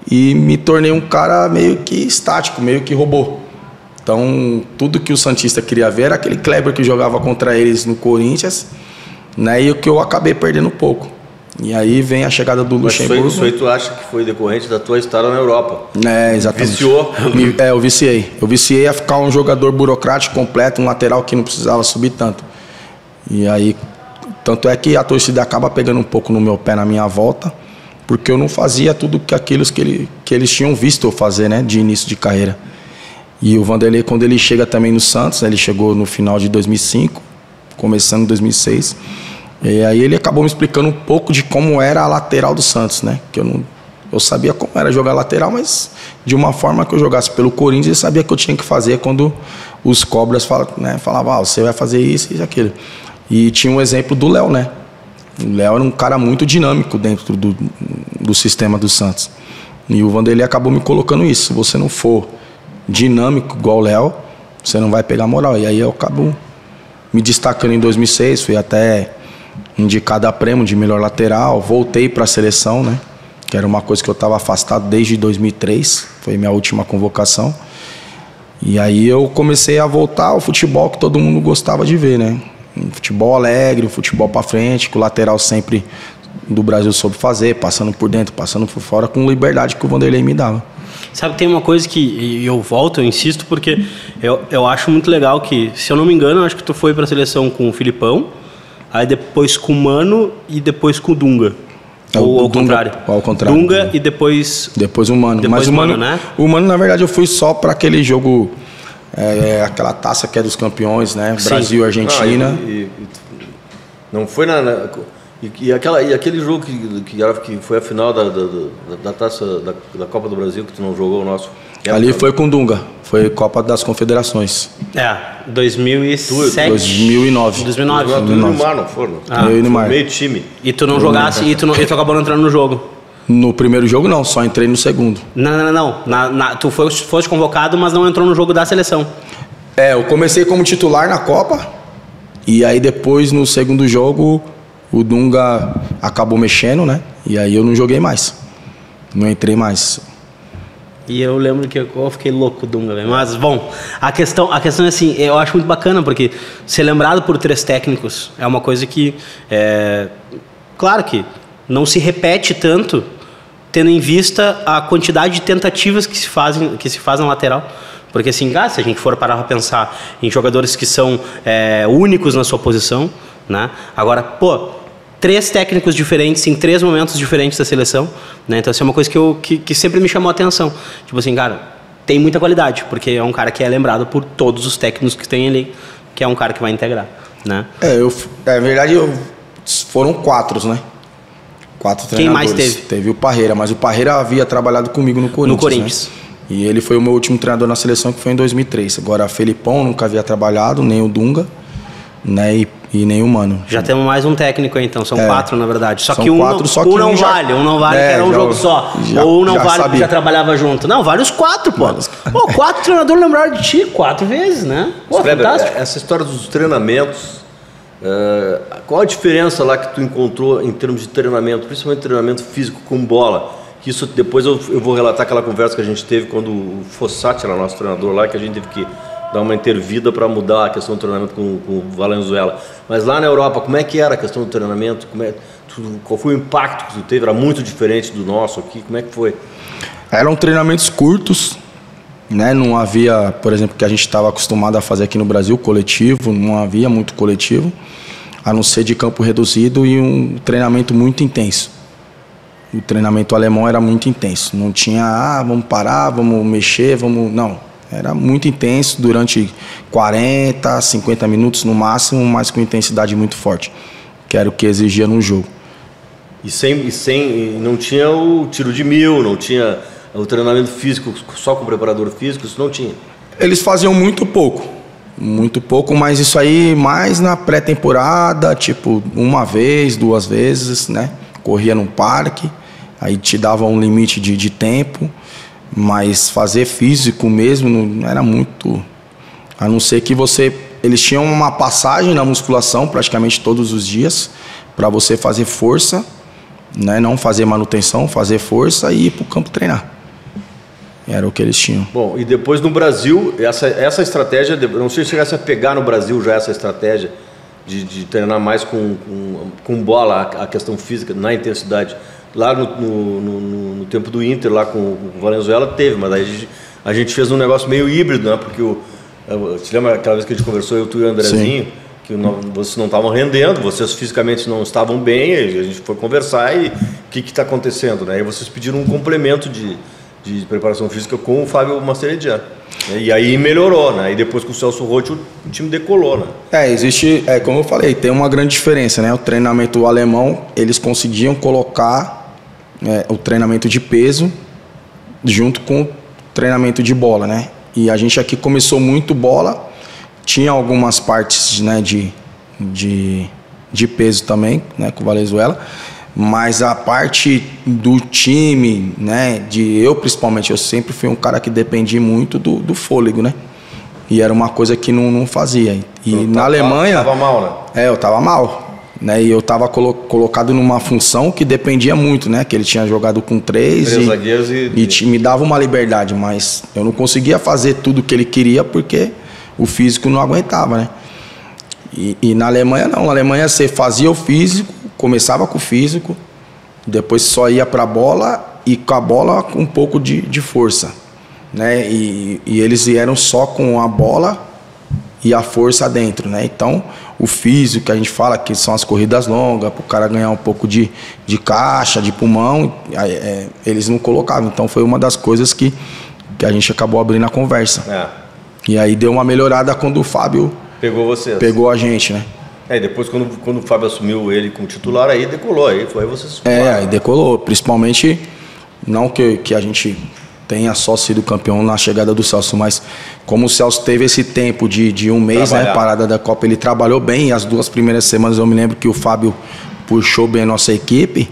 e me tornei um cara meio que estático, meio que robô. Então tudo que o santista queria ver era aquele Kleber que jogava contra eles no Corinthians, né? E o que eu acabei perdendo um pouco. E aí vem a chegada do Luxemburgo. Isso aí tu acha que foi decorrente da tua estada na Europa? Exatamente. Viciou? Eu viciei. Eu viciei a ficar um jogador burocrático completo, um lateral que não precisava subir tanto. E aí... Tanto é que a torcida acaba pegando um pouco no meu pé na minha volta, porque eu não fazia tudo aquilo que eles tinham visto eu fazer, né, de início de carreira. E o Vanderlei, quando ele chega também no Santos, né, ele chegou no final de 2005, começando em 2006, e aí ele acabou me explicando um pouco de como era a lateral do Santos, né, que eu sabia como era jogar lateral, mas de uma forma que eu jogasse pelo Corinthians, eu sabia que eu tinha que fazer quando os cobras falavam, você vai fazer isso e aquilo. E tinha um exemplo do Léo, né? O Léo era um cara muito dinâmico dentro do sistema do Santos. E o Vanderlei acabou me colocando isso. Se você não for dinâmico igual o Léo, você não vai pegar moral. E aí eu acabo me destacando em 2006. Fui até indicado a prêmio de melhor lateral, voltei para a seleção, né? Que era uma coisa que eu estava afastado desde 2003, foi minha última convocação. E aí eu comecei a voltar ao futebol que todo mundo gostava de ver, né? Um futebol alegre, um futebol para frente, que o lateral sempre do Brasil soube fazer, passando por dentro, passando por fora, com liberdade que o Vanderlei me dava. Sabe, tem uma coisa que eu volto, eu insisto, porque eu acho muito legal que, se eu não me engano, eu acho que tu foi para a seleção com o Filipão, aí depois com o Mano e depois com o Dunga. Ou ao contrário. Ao contrário. Dunga e depois o Mano. Depois Mas o Mano, né? O Mano, na verdade, eu fui só para aquele jogo, aquela taça que é dos campeões, né? Sim. Brasil e Argentina. Não foi e aquele jogo que foi a final da taça da Copa do Brasil, que tu não jogou o nosso. Ali foi com o Dunga, foi Copa das Confederações. 2007. 2009. 2009. Tu e o Neymar não foram? Eu e o Neymar. Meio time. E tu não jogasse, e tu acabou não entrando no jogo? No primeiro jogo não, só entrei no segundo. Não. Tu foste convocado, mas não entrou no jogo da seleção. Eu comecei como titular na Copa, e aí depois no segundo jogo o Dunga acabou mexendo, né? E aí eu não joguei mais, não entrei mais. E eu lembro que eu fiquei louco com o Dunga, velho. Mas, bom, a questão é assim, eu acho muito bacana, porque ser lembrado por 3 técnicos é uma coisa que, claro que não se repete tanto, tendo em vista a quantidade de tentativas que se fazem na lateral. Porque, assim, se a gente for parar para pensar em jogadores que são únicos na sua posição, né? Agora, 3 técnicos diferentes em 3 momentos diferentes da seleção, né? Então, isso é uma coisa que sempre me chamou a atenção. Tipo assim, cara, tem muita qualidade, porque é um cara que é lembrado por todos os técnicos que tem ali, que é um cara que vai integrar, né? Na verdade, foram 4, né? 4 treinadores. Quem mais teve? Teve o Parreira, mas o Parreira havia trabalhado comigo no Corinthians. No Corinthians. Né? E ele foi o meu último treinador na seleção, que foi em 2003. Agora, Felipão nunca havia trabalhado, nem o Dunga, né? E nem o Mano. Já temos mais um técnico aí, então. São 4, na verdade. Só São que um 4, só que um não um já- vale. Um não vale, que era um jogo só. Ou um não vale, que já trabalhava junto. Não, vale os 4, pô. 4 treinadores lembraram de ti 4 vezes, né? Kleber, Fantástico. essa história dos treinamentos, qual a diferença lá que tu encontrou em termos de treinamento, principalmente treinamento físico com bola? Que isso depois eu vou relatar aquela conversa que a gente teve quando o Fossati era nosso treinador lá, que a gente teve que dar uma intervida para mudar a questão do treinamento com o Valenzuela. Mas lá na Europa, como é que era a questão do treinamento? Qual foi o impacto que tu teve? Era muito diferente do nosso aqui? Como é que foi? Eram treinamentos curtos, né? Não havia, por exemplo, que a gente estava acostumado a fazer aqui no Brasil, coletivo, não havia muito coletivo, a não ser de campo reduzido e um treinamento muito intenso. O treinamento alemão era muito intenso, não tinha, vamos parar, vamos mexer, não. Era muito intenso, durante 40, 50 minutos no máximo, mas com intensidade muito forte, que era o que exigia no jogo. E não tinha o tiro de 1000, não tinha o treinamento físico só com o preparador físico, isso não tinha? Eles faziam muito pouco, mas isso aí mais na pré-temporada, tipo 1 vez, 2 vezes, né? Corria num parque, aí te dava um limite de tempo. Mas fazer físico mesmo não era muito. A não ser que eles tinham uma passagem na musculação praticamente todos os dias para você fazer força, né? Não fazer manutenção, fazer força e ir para o campo treinar. Era o que eles tinham. Bom, e depois no Brasil, essa estratégia, não sei se chegasse a pegar no Brasil já essa estratégia de treinar mais com bola, a questão física, na intensidade. Lá no tempo do Inter, lá com o Valenzuela, teve, mas aí a gente fez um negócio meio híbrido, né? Porque te lembra aquela vez que a gente conversou, tu e o Andrezinho? Sim. Que vocês não estavam rendendo, vocês fisicamente não estavam bem, a gente foi conversar e o que está acontecendo, né? E vocês pediram um complemento de preparação física com o Fábio Mascheredian. E aí melhorou, né? E depois com o Celso Roth o time decolou, né? Como eu falei, tem uma grande diferença, né? O treinamento alemão, eles conseguiam colocar o treinamento de peso junto com o treinamento de bola, né? E a gente aqui começou muito bola, tinha algumas partes, né, de peso também, né, com o Valenzuela, mas a parte do time, né, eu principalmente, eu sempre fui um cara que dependi muito do fôlego, né? E era uma coisa que não fazia. E na Alemanha... Tava mal, né? Eu tava mal. né? E eu estava colocado numa função que dependia muito, né? Que ele tinha jogado com três zagueiros e me dava uma liberdade, mas eu não conseguia fazer tudo que ele queria porque o físico não aguentava, né? E na Alemanha não, na Alemanha você fazia o físico, começava com o físico, depois só ia para a bola e com a bola com um pouco de força, né? E eles vieram só com a bola e a força dentro, né? Então, o físico que a gente fala, que são as corridas longas, para o cara ganhar um pouco de caixa, de pulmão, eles não colocavam. Então, foi uma das coisas que a gente acabou abrindo a conversa. E aí deu uma melhorada quando o Fábio pegou a gente, né? Depois quando o Fábio assumiu ele como titular, aí decolou, aí você subiu. Aí decolou, principalmente, não que a gente tenha só sido campeão na chegada do Celso, mas como o Celso teve esse tempo de um mês, né, parada da Copa, ele trabalhou bem, e as 2 primeiras semanas eu me lembro que o Fábio puxou bem a nossa equipe,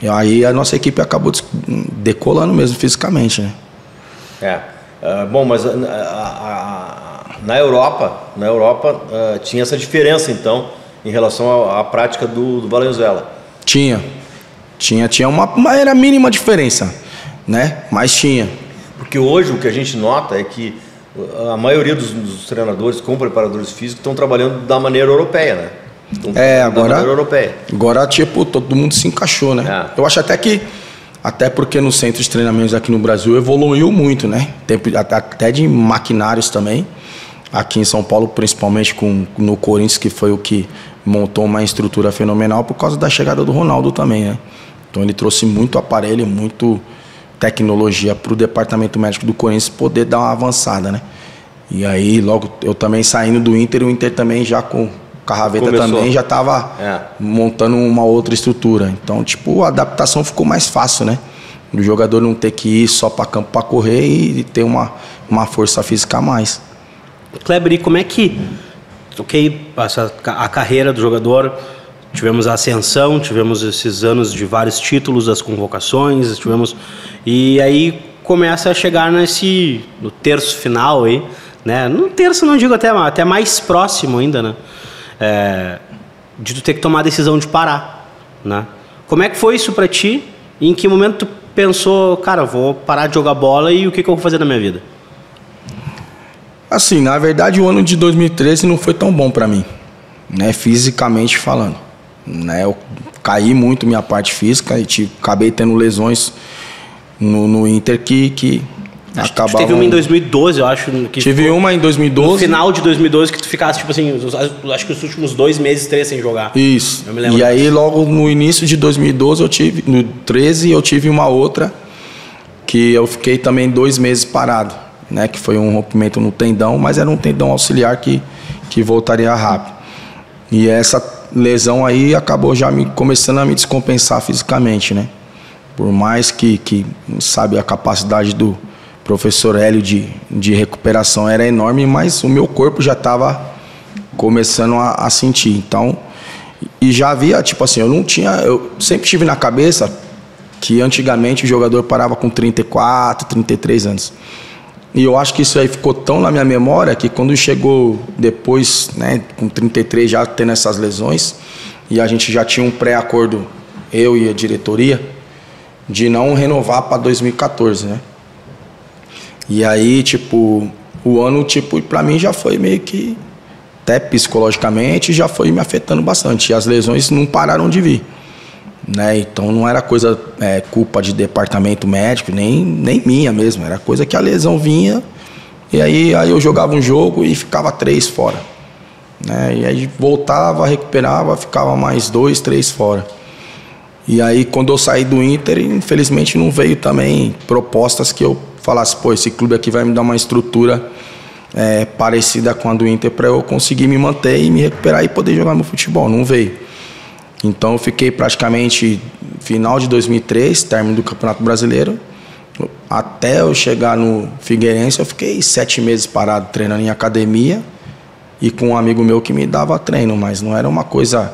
e aí a nossa equipe acabou decolando mesmo fisicamente, né? Bom, mas na Europa tinha essa diferença, então, em relação à prática do Valenzuela. Tinha uma era mínima diferença, né? Mas tinha. Porque hoje o que a gente nota é que a maioria dos treinadores com preparadores físicos estão trabalhando da maneira europeia, né? Agora, tipo, todo mundo se encaixou, né? Eu acho até porque no centro de treinamentos aqui no Brasil evoluiu muito, né? Até de maquinários também. Aqui em São Paulo, principalmente no Corinthians, que foi o que montou uma estrutura fenomenal por causa da chegada do Ronaldo também, né? Então ele trouxe muito aparelho, muito tecnologia para o departamento médico do Corinthians poder dar uma avançada, né? E aí logo eu também saindo do Inter, o Inter também já com Carraveta também já estava montando uma outra estrutura. Então, tipo, a adaptação ficou mais fácil, né? O jogador não ter que ir só para campo para correr e ter uma força física a mais. Kleber, e como é que a carreira do jogador, tivemos a ascensão, tivemos esses anos de vários títulos, as convocações, e aí começa a chegar no terço final aí, né? No terço não digo até mais próximo ainda, né? De tu ter que tomar a decisão de parar, né? Como é que foi isso pra ti? E em que momento tu pensou, cara, vou parar de jogar bola e o que eu vou fazer na minha vida? Assim, na verdade, o ano de 2013 não foi tão bom pra mim, né? Fisicamente falando, né? Eu caí muito minha parte física e acabei tendo lesões no Inter que acabavam... Teve uma em 2012, eu acho. Tive uma em 2012. No final de 2012 que tu ficasse, tipo assim, acho que os últimos 2 meses, 3 sem jogar. Isso. Eu me lembro e aí logo no início de 2012 no 13 eu tive uma outra que eu fiquei também 2 meses parado, né? Que foi um rompimento no tendão, mas era um tendão auxiliar que voltaria rápido. E essa lesão aí acabou já começando a me descompensar fisicamente, né? Por mais que sabe, a capacidade do professor Hélio de recuperação era enorme, mas o meu corpo já estava começando a sentir. Então, e já havia, tipo assim, eu sempre tive na cabeça que antigamente o jogador parava com 34, 33 anos. E eu acho que isso aí ficou tão na minha memória que quando chegou depois, né, com 33 já tendo essas lesões, e a gente já tinha um pré-acordo, eu e a diretoria, de não renovar para 2014, né? E aí, tipo, o ano, tipo, pra mim já foi meio que, até psicologicamente, já foi me afetando bastante. E as lesões não pararam de vir, né? Então não era coisa, culpa de departamento médico, nem minha mesmo. Era coisa que a lesão vinha, e aí eu jogava um jogo e ficava 3 fora, né? E aí voltava, recuperava, ficava mais 2, 3 fora. E aí quando eu saí do Inter, infelizmente não veio também propostas que eu falasse, pô, esse clube aqui vai me dar uma estrutura parecida com a do Inter para eu conseguir me manter e me recuperar e poder jogar meu futebol. Não veio. Então eu fiquei praticamente final de 2003, término do Campeonato Brasileiro, até eu chegar no Figueirense, eu fiquei 7 meses parado treinando em academia e com um amigo meu que me dava treino, mas não era uma coisa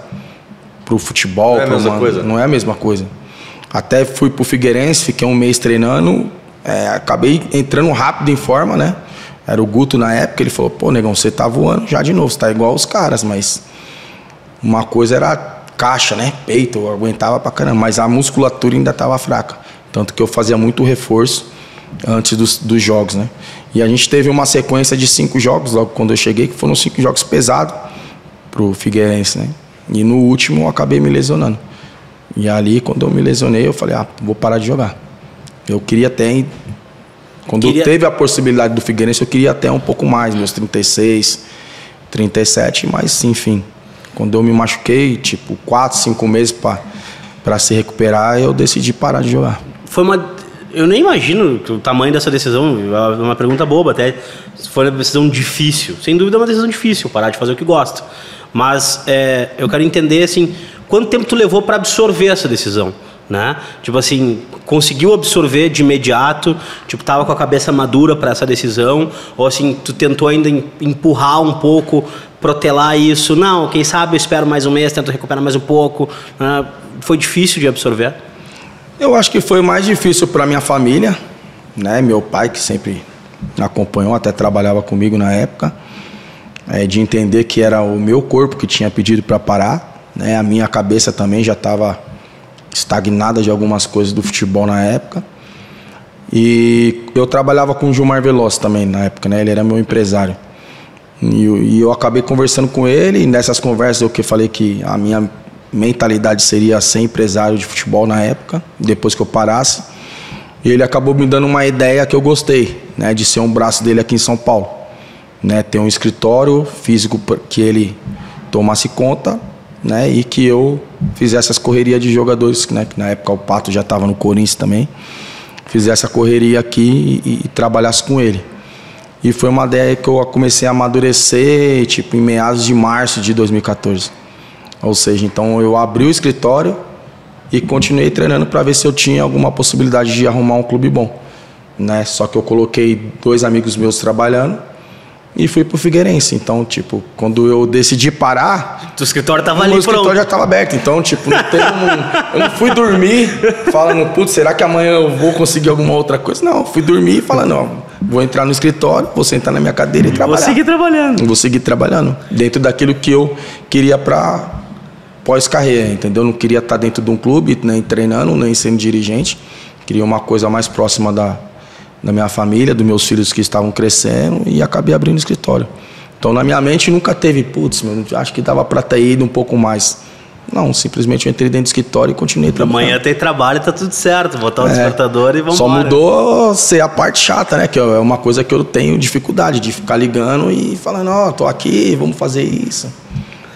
pro futebol. Não é a mesma coisa. Não é a mesma coisa. Até fui pro Figueirense, fiquei 1 mês treinando, acabei entrando rápido em forma, né? Era o Guto na época, ele falou, pô, negão, você tá voando já de novo, você tá igual os caras, mas... uma coisa era caixa, né? Peito, eu aguentava pra caramba, mas a musculatura ainda estava fraca. Tanto que eu fazia muito reforço antes dos jogos, né? E a gente teve uma sequência de 5 jogos logo quando eu cheguei, que foram 5 jogos pesados pro Figueirense, né? E no último eu acabei me lesionando. E ali, quando eu me lesionei, eu falei, vou parar de jogar. Eu queria até... Quando eu teve a possibilidade do Figueirense, eu queria até um pouco mais, meus 36, 37, mas enfim. Quando eu me machuquei, tipo, 4, 5 meses para se recuperar, eu decidi parar de jogar. Eu nem imagino o tamanho dessa decisão, é uma pergunta boba até, foi uma decisão difícil. Sem dúvida é uma decisão difícil, parar de fazer o que gosta. Mas eu quero entender, assim, quanto tempo tu levou para absorver essa decisão, né? Tipo assim, conseguiu absorver de imediato, tipo, tava com a cabeça madura para essa decisão, ou assim, tu tentou ainda empurrar um pouco, protelar isso, não, quem sabe eu espero mais um mês, tento recuperar mais um pouco, né? Foi difícil de absorver? Eu acho que foi mais difícil para minha família, né? Meu pai, que sempre acompanhou, até trabalhava comigo na época, de entender que era o meu corpo que tinha pedido para parar, né? A minha cabeça também já estava estagnada de algumas coisas do futebol na época. E eu trabalhava com o Gilmar Veloso também na época, né? Ele era meu empresário. E eu acabei conversando com ele, e nessas conversas eu falei que a minha mentalidade seria ser empresário de futebol na época, depois que eu parasse. E ele acabou me dando uma ideia que eu gostei, né, de ser um braço dele aqui em São Paulo, né, ter um escritório físico que ele tomasse conta, né, e que eu fizesse as correrias de jogadores, né, que na época o Pato já estava no Corinthians também, fizesse a correria aqui e trabalhasse com ele. E foi uma ideia que eu comecei a amadurecer, tipo, em meados de março de 2014. Ou seja, então eu abri o escritório e continuei treinando para ver se eu tinha alguma possibilidade de arrumar um clube bom, né? Só que eu coloquei 2 amigos meus trabalhando e fui pro Figueirense. Então, tipo, quando eu decidi parar... O escritório estava ali, pronto. O escritório já estava aberto. Então, tipo, eu não fui dormir falando, putz, será que amanhã eu vou conseguir alguma outra coisa? Não, fui dormir falando, ó, vou entrar no escritório, vou sentar na minha cadeira e trabalhar. Vou seguir trabalhando. Vou seguir trabalhando, dentro daquilo que eu queria para pós-carreira, entendeu? Não queria estar dentro de um clube, nem treinando, nem sendo dirigente. Queria uma coisa mais próxima da minha família, dos meus filhos que estavam crescendo, e acabei abrindo escritório. Então, na minha mente nunca teve, putz, acho que dava para ter ido um pouco mais. Não, simplesmente eu entrei dentro do escritório e continuei trabalhando. Amanhã tem trabalho e tá tudo certo, botar o despertador e vamos Só mudou ser a parte chata, né? Que é uma coisa que eu tenho dificuldade, de ficar ligando e falando, ó, tô aqui, vamos fazer isso.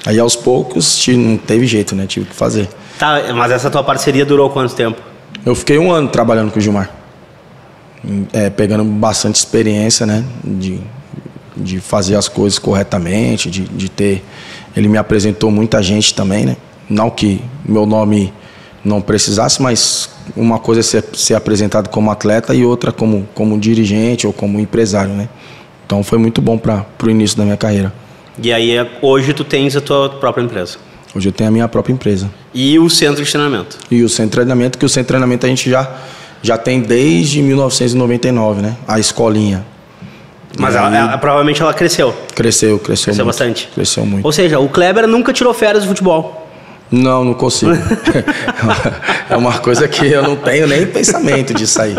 Aí aos poucos não teve jeito, né? Tive que fazer. Tá, mas essa tua parceria durou quanto tempo? Eu fiquei 1 ano trabalhando com o Gilmar. Pegando bastante experiência, né? De fazer as coisas corretamente, de ter... Ele me apresentou muita gente também, né? Não que meu nome não precisasse, mas uma coisa é ser apresentado como atleta e outra como dirigente ou como empresário, né? Então foi muito bom para o início da minha carreira. E aí, hoje tu tens a tua própria empresa? Hoje eu tenho a minha própria empresa. E o centro de treinamento? E o centro de treinamento, que o centro de treinamento a gente já tem desde 1999, né? A escolinha. Mas provavelmente ela cresceu? Cresceu muito, bastante? Cresceu muito. Ou seja, o Kleber nunca tirou férias do futebol? Não consigo. É uma coisa que eu não tenho nem pensamento de sair.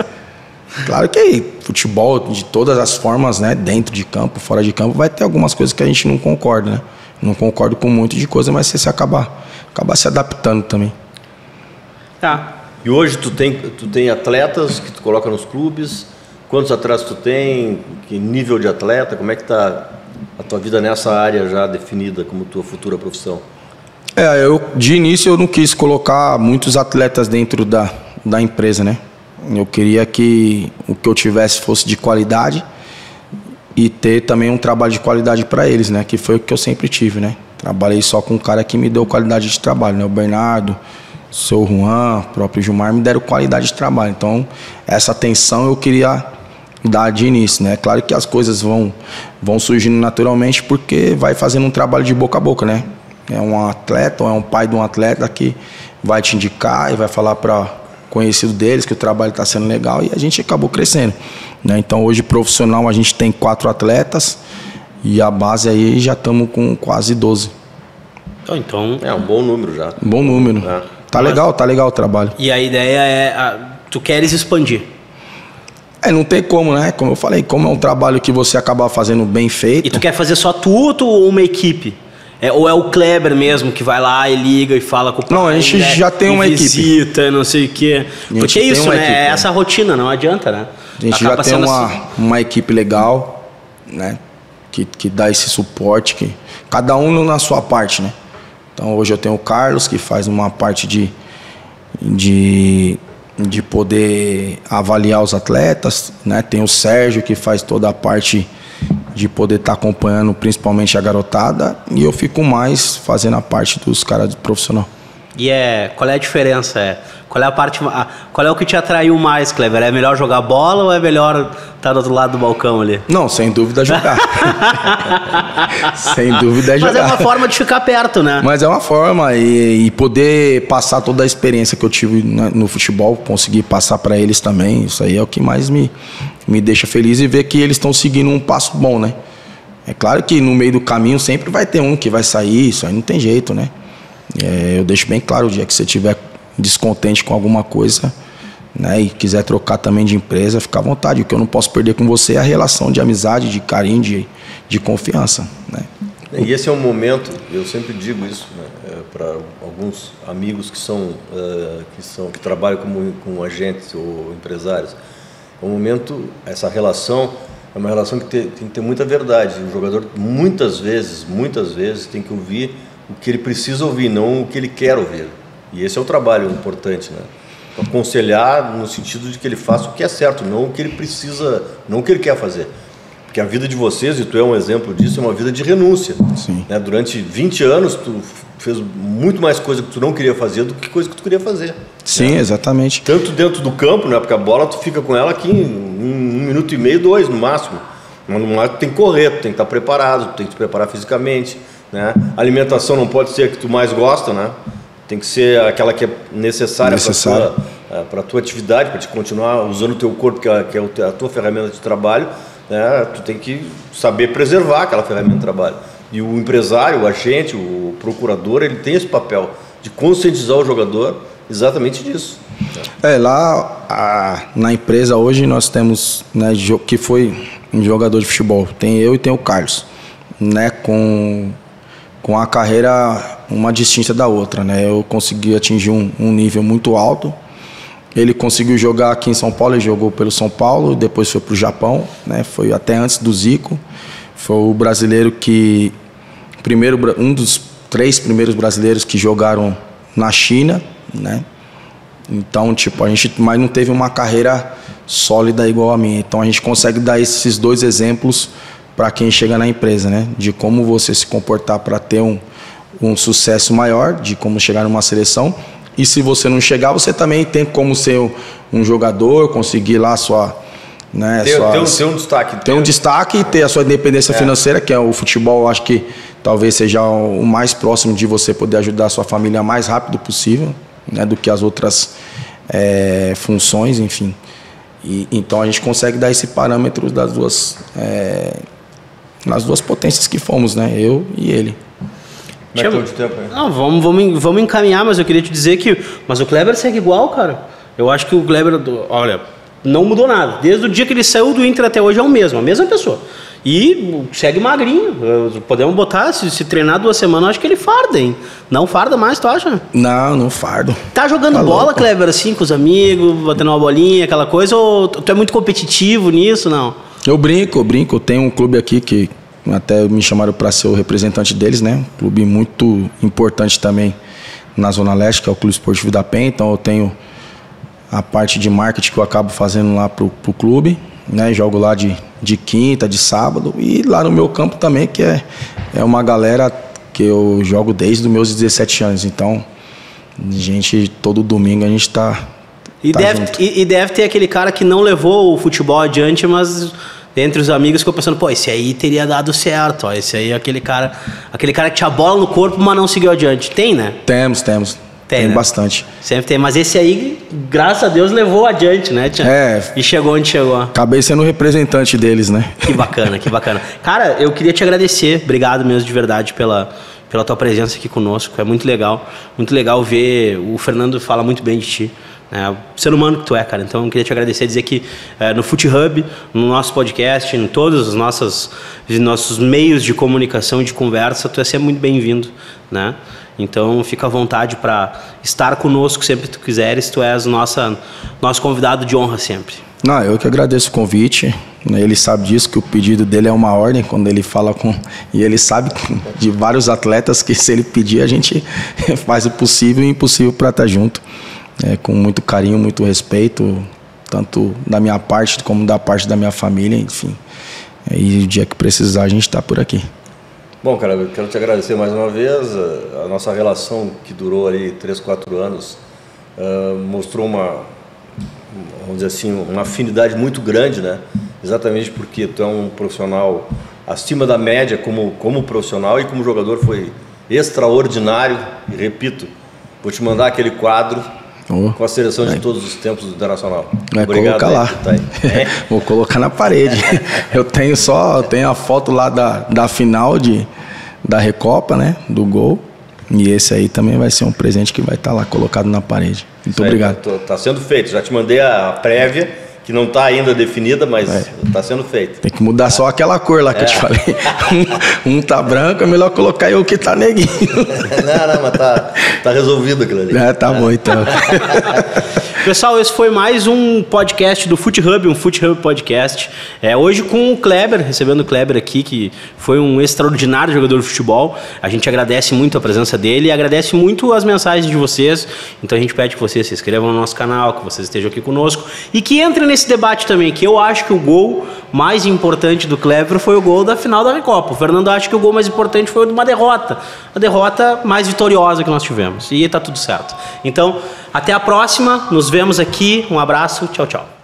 Claro que futebol, de todas as formas, né, dentro de campo, fora de campo, vai ter algumas coisas que a gente não concorda, né? Não concordo com um monte de coisa, mas você acaba se adaptando também. Tá. E hoje tu tem atletas que tu coloca nos clubes? Quantos atletas tu tem? Que nível de atleta? Como é que tá a tua vida nessa área já definida como tua futura profissão? De início eu não quis colocar muitos atletas dentro da empresa, né? Eu queria que o que eu tivesse fosse de qualidade e ter também um trabalho de qualidade para eles, né? Que foi o que eu sempre tive, né? Trabalhei só com um cara que me deu qualidade de trabalho, né? O Bernardo, o seu Juan, o próprio Gilmar me deram qualidade de trabalho. Então, essa atenção eu queria dar de início, né? Claro que as coisas vão surgindo naturalmente porque vai fazendo um trabalho de boca a boca, né? É um atleta ou é um pai de um atleta que vai te indicar e vai falar para conhecido deles que o trabalho está sendo legal, e a gente acabou crescendo, né? Então hoje profissional a gente tem 4 atletas e a base aí já estamos com quase 12. Então... É um bom número já. Bom número. Tá legal o trabalho. E a ideia é... tu queres expandir? Não tem como, né? Como eu falei, como é um trabalho que você acaba fazendo bem feito... E tu quer fazer só tu ou uma equipe? Ou é o Kleber mesmo que vai lá e liga e fala com o pai? Não, a gente já tem uma equipe. Visita, não sei o quê. Porque é isso, né? Equipe, é essa rotina, não adianta, né? A gente já tem uma equipe legal, né? Que dá esse suporte, que cada um na sua parte, né? Então hoje eu tenho o Carlos, que faz uma parte de poder avaliar os atletas, né? Tem o Sérgio, que faz toda a parte de poder estar acompanhando principalmente a garotada, e eu fico mais fazendo a parte dos caras profissional. E qual é a diferença? Qual é a parte? Qual é o que te atraiu mais, Kleber? É melhor jogar bola ou é melhor estar do outro lado do balcão ali? Não, sem dúvida jogar. Sem dúvida é jogar. Mas é uma forma de ficar perto, né? Mas é uma forma, e poder passar toda a experiência que eu tive no futebol, conseguir passar para eles também, isso aí é o que mais me deixa feliz, e ver que eles estão seguindo um passo bom, né? É claro que no meio do caminho sempre vai ter um que vai sair, isso aí não tem jeito, né? Eu deixo bem claro, o dia que você estiver descontente com alguma coisa, né, e quiser trocar também de empresa, fica à vontade. O que eu não posso perder com você é a relação de amizade, de carinho, de confiança, né? E esse é um momento, eu sempre digo isso, né, para alguns amigos que trabalham com agentes ou empresários. É um momento, essa relação é uma relação que tem que ter muita verdade. O jogador muitas vezes tem que ouvir o que ele precisa ouvir, não o que ele quer ouvir. E esse é o trabalho importante, né? Aconselhar no sentido de que ele faça o que é certo, não o que ele precisa, não o que ele quer fazer. Porque a vida de vocês, e tu é um exemplo disso, é uma vida de renúncia. Sim. Né? Durante 20 anos, tu fez muito mais coisa que tu não queria fazer do que coisa que tu queria fazer. Sim, né? Exatamente. Tanto dentro do campo, né? Porque a bola tu fica com ela aqui em 1 minuto e meio, 2 no máximo. Mas no máximo tu tem que correr, tu tem que estar preparado, tu tem que te preparar fisicamente, né? A alimentação não pode ser a que tu mais gosta, né? Tem que ser aquela que é necessária para a tua atividade, para te continuar usando o teu corpo, que é a tua ferramenta de trabalho, né? Tu tem que saber preservar aquela ferramenta de trabalho. E o empresário, o agente, o procurador, ele tem esse papel de conscientizar o jogador exatamente disso. Lá na empresa hoje nós temos, né, que foi um jogador de futebol, tem eu e tem o Carlos, né, com a carreira uma distinta da outra, né? Eu consegui atingir um nível muito alto. Ele conseguiu jogar aqui em São Paulo, ele jogou pelo São Paulo, depois foi para o Japão, né? Foi até antes do Zico. Foi o brasileiro um dos 3 primeiros brasileiros que jogaram na China, né? Então, a gente mas não teve uma carreira sólida igual a minha. Então a gente consegue dar esses 2 exemplos para quem chega na empresa, né? De como você se comportar para ter um sucesso maior, de como chegar numa seleção. E se você não chegar, você também tem como ser um jogador, conseguir lá né, ter um destaque. Ter um destaque e ter a sua independência financeira, que é o futebol, eu acho que talvez seja o mais próximo de você poder ajudar a sua família o mais rápido possível, né, do que as outras funções, enfim. Então a gente consegue dar esse parâmetro das duas potências que fomos, né? Eu e ele. Como é que tá de tempo aí? Não, vamos encaminhar, mas eu queria te dizer mas o Kleber segue igual, cara. Eu acho que o Kleber, olha, não mudou nada. Desde o dia que ele saiu do Inter até hoje é a mesma pessoa. E segue magrinho. Podemos botar, se treinar 2 semanas, eu acho que ele farda, hein? Não farda mais, tu acha? Não fardo. Tá jogando bola, louco, Kleber, assim, com os amigos, batendo uma bolinha, aquela coisa, ou tu é muito competitivo nisso, não? Eu brinco. Eu tenho um clube aqui que até me chamaram para ser o representante deles, né? Um clube muito importante também na Zona Leste, que é o Clube Esportivo da Penha. Então eu tenho a parte de marketing que eu acabo fazendo lá pro clube, né? Jogo lá de quinta, de sábado, e lá no meu campo também, que é uma galera que eu jogo desde os meus 17 anos. Então, todo domingo a gente tá junto. E deve ter aquele cara que não levou o futebol adiante, mas entre os amigos ficou pensando, esse aí teria dado certo, ó, esse aí é aquele cara que tinha bola no corpo, mas não seguiu adiante. Tem, né? Temos. Tem, né? Bastante. Sempre tem, mas esse aí, graças a Deus, levou adiante, né? E chegou onde chegou. Acabei sendo o representante deles, né? Que bacana. Cara, eu queria te agradecer, obrigado mesmo de verdade pela tua presença aqui conosco. É muito legal ver. O Fernando fala muito bem de ti. O ser humano que tu é, cara. Então eu queria te agradecer, dizer que no FootHub, no nosso podcast, em todos os nossos meios de comunicação, de conversa, tu é sempre muito bem-vindo, né? Então fica à vontade para estar conosco sempre que tu quiseres. Tu és nosso convidado de honra sempre. Não, eu que agradeço o convite. Ele sabe disso, que o pedido dele é uma ordem quando ele fala com... E ele sabe de vários atletas que se ele pedir, a gente faz o possível e o impossível para estar junto. Com muito carinho, muito respeito, tanto da minha parte como da parte da minha família, enfim. E o dia que precisar, a gente está por aqui. Bom, cara, eu quero te agradecer mais uma vez. A nossa relação, que durou ali 3, 4 anos, mostrou vamos dizer assim, uma afinidade muito grande, né? Exatamente porque tu é um profissional acima da média como profissional, e como jogador foi extraordinário. E repito, vou te mandar aquele quadro com a seleção de todos os tempos do Internacional. Vai colocar lá. Vou colocar na parede. Eu tenho a foto lá da final da Recopa, né? Do gol. E esse aí também vai ser um presente que vai estar lá colocado na parede. Muito obrigado. Está sendo feito. Já te mandei a prévia, que não está ainda definida, mas está sendo feito. Tem que mudar só aquela cor lá que eu te falei. Um tá branco, é melhor colocar eu que tá neguinho. Não, mas tá resolvido aquilo ali. Tá bom então. Pessoal, esse foi mais um podcast do FootHub, um FootHub Podcast. Hoje com o Kleber, recebendo o Kleber aqui, que foi um extraordinário jogador de futebol. A gente agradece muito a presença dele e agradece muito as mensagens de vocês. Então a gente pede que vocês se inscrevam no nosso canal, que vocês estejam aqui conosco e que entrem nesse debate também, que eu acho que o gol mais importante do Kleber foi o gol da final da Recopa. O Fernando acha que o gol mais importante foi o de uma derrota. A derrota mais vitoriosa que nós tivemos. E tá tudo certo. Então, até a próxima. Nos vemos aqui. Um abraço. Tchau, tchau.